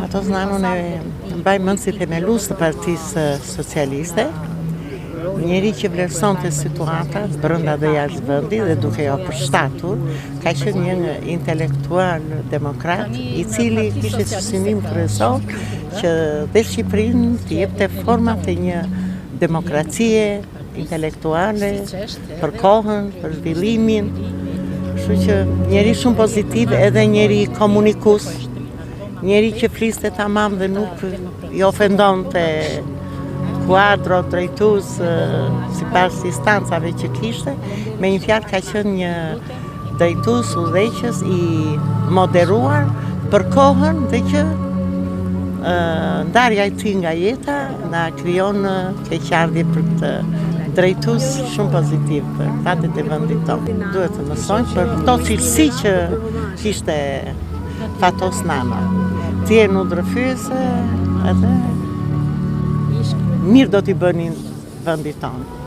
Ato znamën e mbaj mend si themelus të Partisë Socialiste, njeri që vlerësonte situatat brenda dhe jashtë vendit dhe duke jo përshtatur, ka qenë një intelektual demokrat i cili kishte si synim kryesor që dhe Shqipërinë të jepte format e një demokracie intelektuale për kohën, për zhvillimin. Kështu që njeri shumë pozitiv edhe njeri komunikues, njeri që fliste tamam dhe nuk i ofendonte kuadro drejtues sipas instancave që kishte, me një fjalë ka qenë një drejtues udhëheqës i moderuar për kohën dhe që ndarja e tij nga jeta na krijon keqardhje për këtë drejtues shumë pozitiv për fatet e vendit tonë. Duhet të mësojmë për këto cilësi që kishte Fatos Nama. Ti e ndërfyese edhe mirë do t'i bënin vendit tonë.